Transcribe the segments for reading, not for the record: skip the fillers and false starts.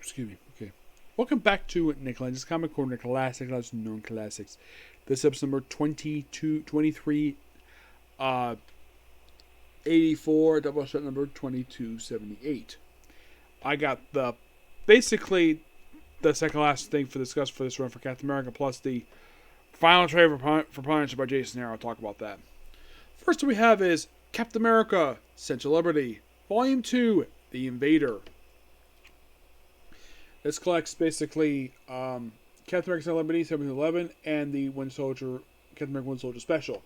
Excuse me. Okay. Welcome back to Nick Lenz Comic Corner Classic, known classics. This episode number 23, 84, Doubleshot number 2278. I got basically the second last thing for discuss for this run for Captain America, plus the final trailer for Punisher by Jason Aaron. I'll talk about that. First we have is Captain America, Central Liberty, Volume 2, The Invader. This collects basically Captain America Central Liberty 711 and the Captain America Winter Soldier Special.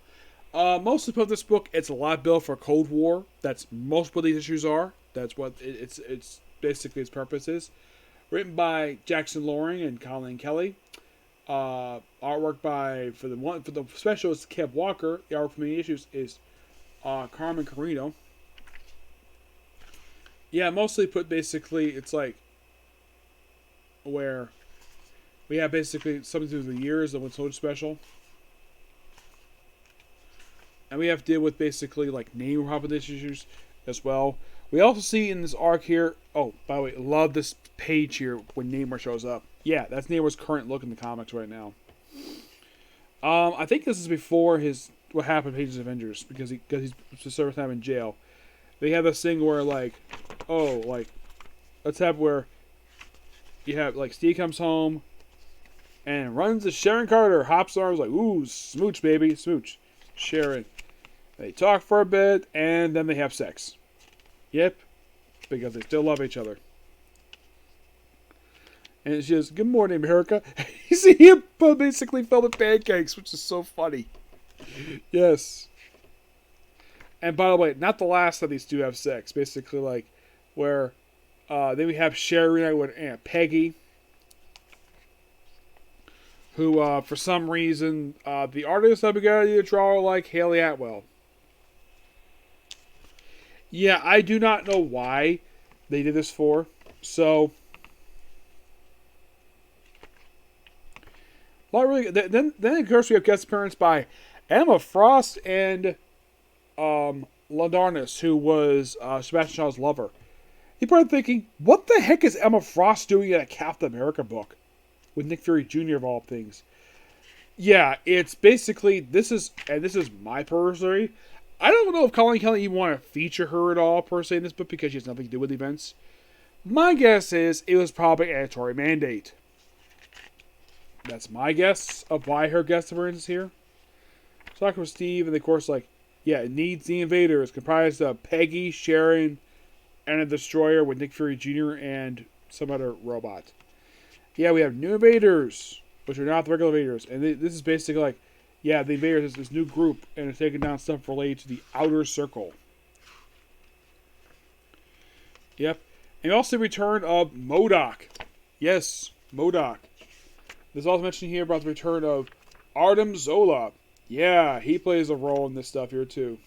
Mostly put this book, it's a lot built for Cold War. That's most what these issues are. That's what it's basically its purpose is. Written by Jackson Loring and Colleen Kelly. Artwork for the special is Kev Walker. The artwork for many issues is Carmen Carino. Yeah, mostly put basically it's like where we have basically something through the years of Winter Soldier Special. And we have to deal with basically like name repetition issues as well. We also see in this arc here, oh, by the way, love this page here when Namor shows up. Yeah, that's Namor's current look in the comics right now. I think this is before what happened to Pages of Avengers, because he's serving time in jail. They have this thing where let's have where you have Steve comes home and runs to Sharon Carter, hops arms ooh, smooch baby, smooch. Sharon. They talk for a bit and then they have sex. Yep, because they still love each other. And she says, "Good morning, America." You see him basically filled with pancakes, which is so funny. Yes. And by the way, not the last of these two have sex. Basically, where then we have Sherry with Aunt Peggy, who, for some reason, the artist I began to draw like Haley Atwell. Yeah, I do not know why they did this for. So, not really. Then of course we have guest appearance by Emma Frost and Ladarnus, who was Sebastian Shaw's lover. You're probably thinking, what the heck is Emma Frost doing in a Captain America book with Nick Fury Jr. of all things? Yeah, it's basically this is my personal. I don't know if Colleen Kelly even want to feature her at all per se in this book because she has nothing to do with events. My guess is it was probably an editorial mandate. That's my guess of why her guest appearance is here. So talking with Steve, and of course, it needs the Invader. It's comprised of Peggy, Sharon, and a Destroyer with Nick Fury Jr. and some other robot. Yeah, we have new Invaders, which are not the regular Invaders. And this is basically the Invaders is this new group, and it's taking down stuff related to the Outer Circle. Yep. And also the return of MODOK. Yes, MODOK. There's also mention here about the return of Artem Zola. Yeah, he plays a role in this stuff here too.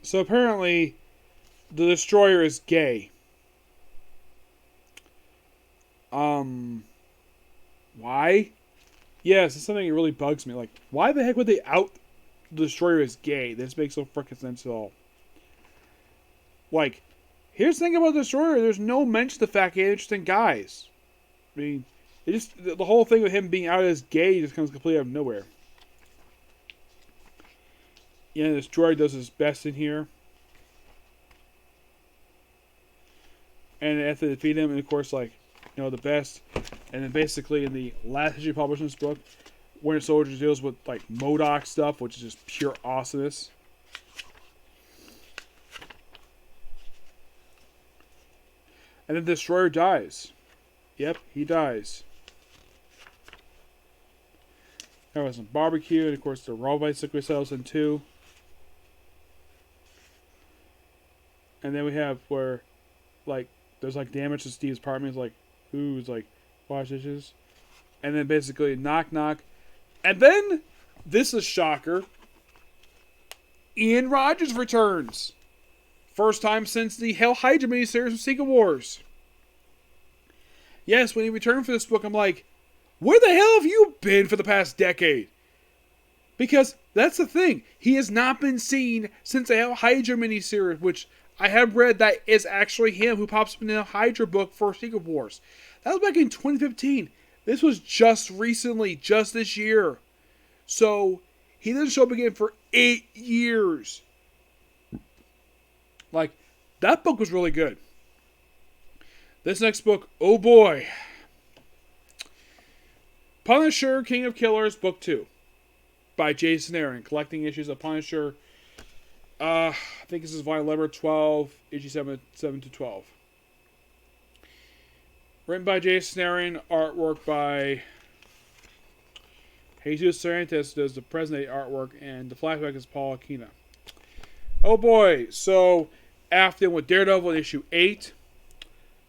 So apparently, the Destroyer is gay. Why? Yes, it's something that really bugs me. Why the heck would they out the Destroyer as gay? This makes no freaking sense at all. Here's the thing about the Destroyer. There's no mention of the fact he's interesting guys. I mean, the whole thing with him being out as gay just comes completely out of nowhere. Yeah, the Destroyer does his best in here. And they have to defeat him, and of course, the best. And then basically in the last issue published in this book, Winter Soldier deals with MODOK stuff, which is just pure awesomeness. And then the Destroyer dies. Yep, he dies. There was some barbecue, and of course the raw bicycle settles in two. And then we have where, there's damage to Steve's apartment. It's who's wash dishes. And then basically knock knock. And then, this is shocker, Ian Rogers returns. First time since the Hell Hydra miniseries from Secret Wars. Yes, when he returned for this book, I'm where the hell have you been for the past decade? Because that's the thing. He has not been seen since a Hydra miniseries, which I have read that is actually him who pops up in a Hydra book for Secret Wars. That was back in 2015. This was just recently, just this year. So, he didn't show up again for 8 years. Like, that book was really good. This next book, oh boy. Punisher, King of Killers, Book 2. By Jason Aaron. Collecting issues of Punisher. I think this is volume 11 12, issue 7 to 12. Written by Jason Aaron. Artwork by Jesus Cervantes does the present day artwork. And the flashback is Paul Aquina. Oh boy. So, after with Daredevil in issue 8.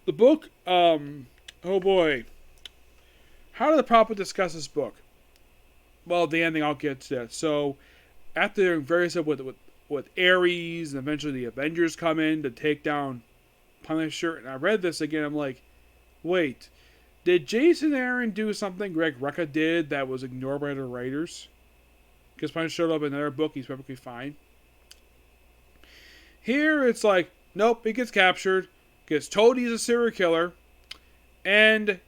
The book, oh boy. How did the Prophet discuss this book? Well, the ending, I'll get to that. So, after various with Ares, and eventually the Avengers come in to take down Punisher, and I read this again, I'm like, wait, did Jason Aaron do something Greg Rucka did that was ignored by the writers? Because Punisher showed up in another book, he's perfectly fine. Here, it's like, nope, he gets captured, gets told he's a serial killer, and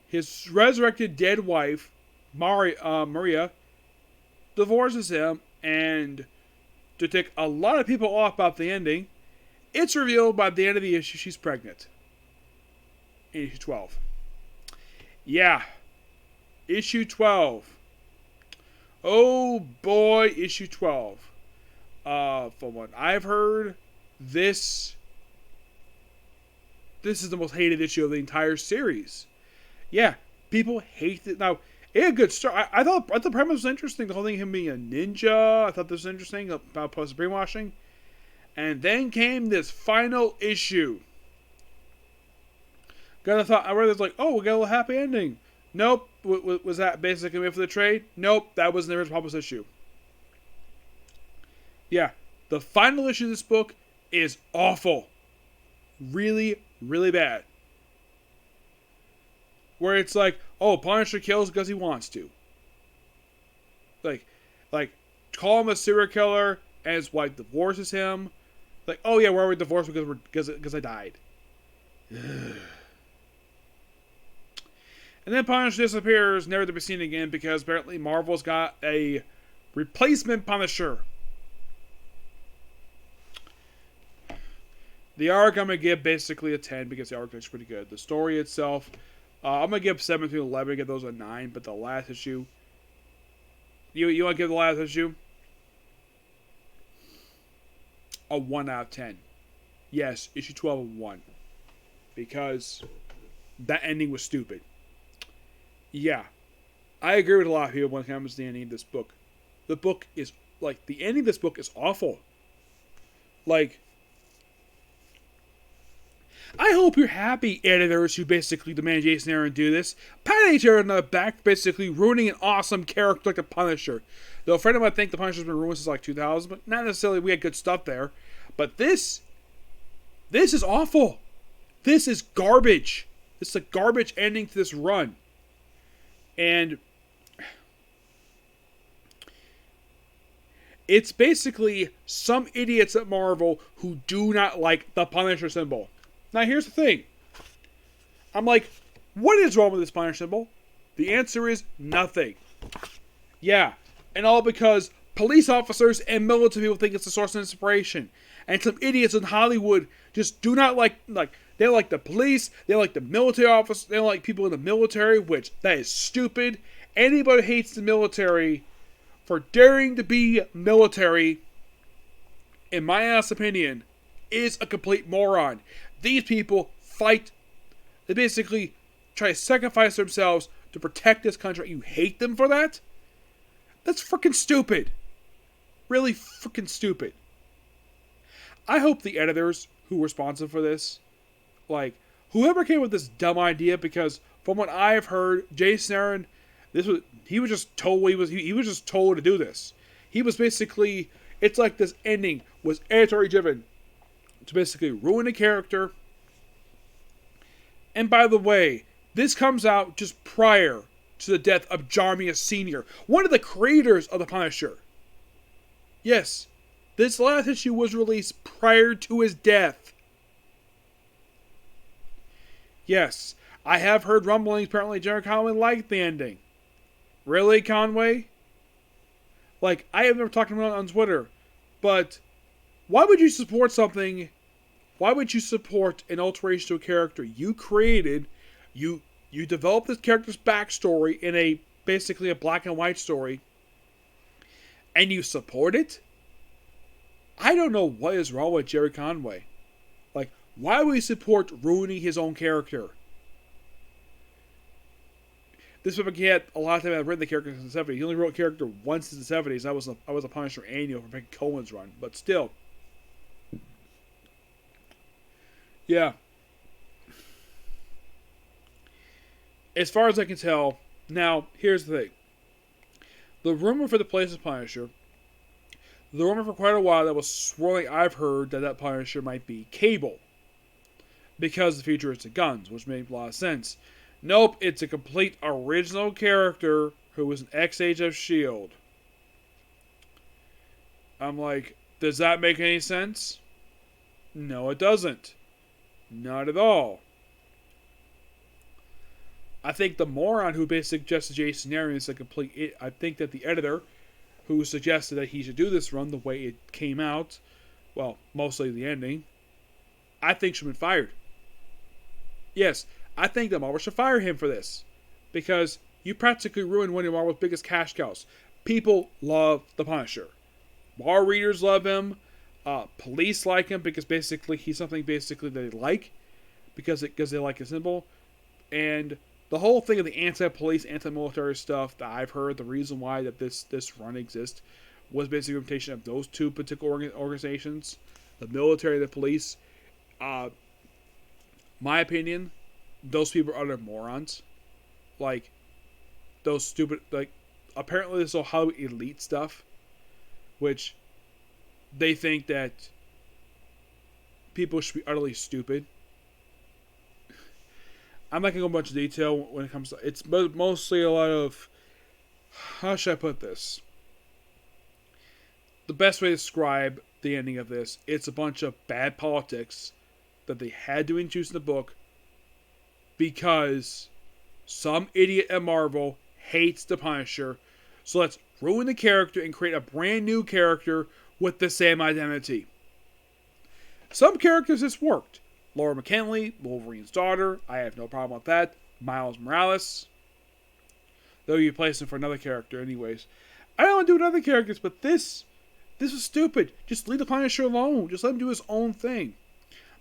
his resurrected dead wife, Maria, divorces him, and to take a lot of people off about the ending, it's revealed by the end of the issue she's pregnant. In issue 12. Yeah. Issue 12. Oh boy, issue 12. From what I've heard, this is the most hated issue of the entire series. Yeah, people hate it. Now, it had a good start. I thought the premise was interesting. The whole thing of him being a ninja. I thought this was interesting about post-brainwashing. And then came this final issue. I read this like, oh, we got a little happy ending. Nope. Was that basically made for the trade? Nope. That was the original published issue. Yeah. The final issue of this book is awful. Really, really bad. Where it's like, oh, Punisher kills because he wants to. Like, call him a serial killer, and his wife divorces him. Like, oh yeah, we're divorced because I died. And then Punisher disappears, never to be seen again, because apparently Marvel's got a replacement Punisher. The arc I'm going to give basically a 10 because the arc looks pretty good. The story itself, I'm going to give 7 through 11, give those a 9, but the last issue, you want to give the last issue? A 1 out of 10. Yes, issue 12 a 1. Because that ending was stupid. Yeah, I agree with a lot of people when it comes to the ending of this book. The book is, the ending of this book is awful. I hope you're happy, editors who basically demand Jason Aaron do this. Pat each other on the back, basically ruining an awesome character like the Punisher. Though a friend of mine think the Punisher's been ruined since 2000, but not necessarily. We had good stuff there. But this is awful. This is garbage. This is a garbage ending to this run. And it's basically some idiots at Marvel who do not like the Punisher symbol. Now, here's the thing. I'm like, what is wrong with this Punisher symbol? The answer is nothing. Yeah, and all because police officers and military people think it's a source of inspiration. And some idiots in Hollywood just do not like they like the police, they like the military officers, they like people in the military, which that is stupid. Anybody who hates the military for daring to be military, in my ass opinion, is a complete moron. These people fight. They basically try to sacrifice themselves to protect this country. You hate them for that? That's freaking stupid. Really freaking stupid. I hope the editors who were responsible for this, whoever came with this dumb idea, because from what I've heard, Jason Aaron, he was just told he was just told to do this. He was basically, it's like this ending was editorially driven to basically ruin a character. And by the way, this comes out just prior to the death of Jarmius Sr., one of the creators of the Punisher. Yes, this last issue was released prior to his death. Yes, I have heard rumblings apparently Jerry Conway liked the ending. Really, Conway? Like, I have never talked about it on Twitter, but why would you support something? Why would you support an alteration to a character you created? You developed this character's backstory in basically a black and white story, and you support it? I don't know what is wrong with Jerry Conway. Like, why would he support ruining his own character? This book, he had a lot of time I've written the character in the 70s. He only wrote a character once in the 70s. I was a Punisher annual for Frank Cohen's run. But still. Yeah. As far as I can tell, now, here's the thing. The rumor for the place of Punisher, the rumor for quite a while that was swirling, I've heard that Punisher might be Cable. Because the futuristic guns, which made a lot of sense. Nope, it's a complete original character who was an ex-Agent of S.H.I.E.L.D. I'm like, does that make any sense? No, it doesn't. Not at all. I think the moron who basically suggested Jason Aaron is a complete... I think that the editor who suggested that he should do this run the way it came out, well, mostly the ending, I think should have been fired. Yes, I think that Marvel should fire him for this. Because you practically ruined one of Marvel's biggest cash cows. People love the Punisher. Bar readers love him. Police like him because basically he's something basically they like. Because they like his symbol. And the whole thing of the anti-police, anti-military stuff that I've heard, the reason why that this run exists, was basically a representation of those two particular organizations. The military and the police. My opinion, those people are utter morons. Like, those stupid, like, apparently this is all Hollywood elite stuff, which they think that people should be utterly stupid. I'm not going to go into much detail when it comes to, it's mostly a lot of, how should I put this? The best way to describe the ending of this, it's a bunch of bad politics that they had to introduce in the book because some idiot at Marvel hates the Punisher. So let's ruin the character and create a brand new character with the same identity. Some characters this worked. Laura McKinley, Wolverine's daughter, I have no problem with that. Miles Morales. Though you place him for another character anyways. I don't want to do other characters, but this was stupid. Just leave the Punisher alone. Just let him do his own thing.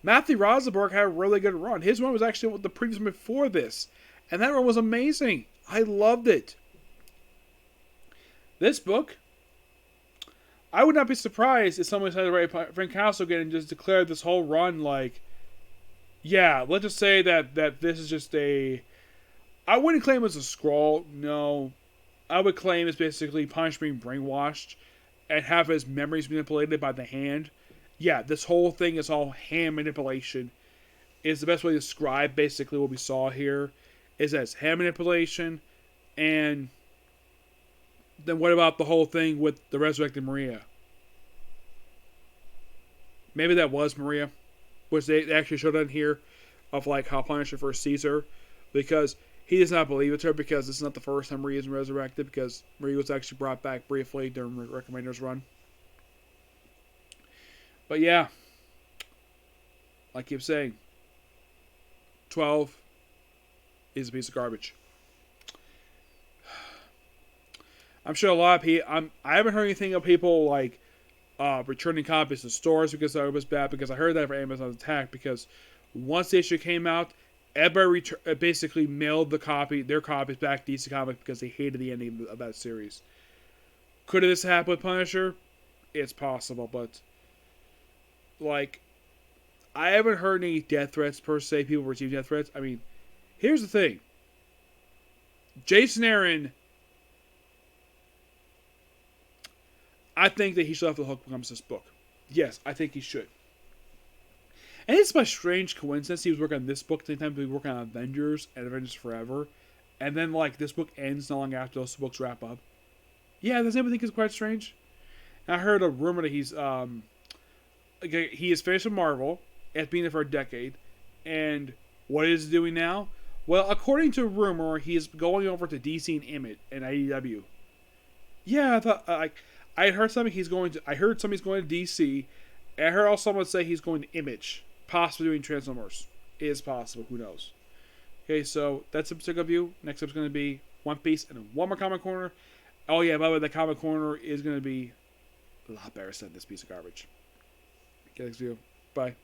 Matthew Rosenberg had a really good run. His run was actually the previous one before this. And that run was amazing. I loved it. This book, I would not be surprised if someone decided to write Frank Castle again and just declare this whole run like, yeah, let's just say that this is just a... I wouldn't claim it's a scroll, no. I would claim it's basically Punisher being brainwashed and have his memories manipulated by the Hand. Yeah, this whole thing is all hand manipulation. Is the best way to describe basically what we saw here. Is that it's hand manipulation. And then what about the whole thing with the resurrected Maria? Maybe that was Maria. Which they actually showed on here. Of like how Punisher first sees her. Because he does not believe it's her. Because this is not the first time Maria is resurrected. Because Maria was actually brought back briefly during Rick Remender's run. But yeah, like I keep saying, 12 is a piece of garbage. I'm sure a lot of people, I haven't heard anything of people like returning copies to stores because it was bad, because I heard that for Amazon's attack, because once the issue came out, everybody basically mailed their copies back to DC Comics because they hated the ending of that series. Could this happen with Punisher? It's possible, but like, I haven't heard any death threats per se. People receive death threats. I mean, here's the thing. Jason Aaron, I think that he should have the hook when it comes to this book. Yes, I think he should. And it's by strange coincidence he was working on this book at the same time he was working on Avengers and Avengers Forever. and then like this book ends not long after those books wrap up. Yeah, doesn't anybody think it's quite strange? And I heard a rumor that he is finished with Marvel. It's been there for a decade, and what is he doing now? Well, according to rumor, he is going over to DC and Image and IDW. Yeah, I thought I heard something he's going to. I heard somebody's going to DC. And I heard also someone say he's going to Image, possibly doing Transformers. It is possible. Who knows? Okay, so that's a particular view. Next up is going to be One Piece and one more comic corner. Oh yeah, by the way, the comic corner is going to be a lot better than this piece of garbage. Okay, next view. Bye.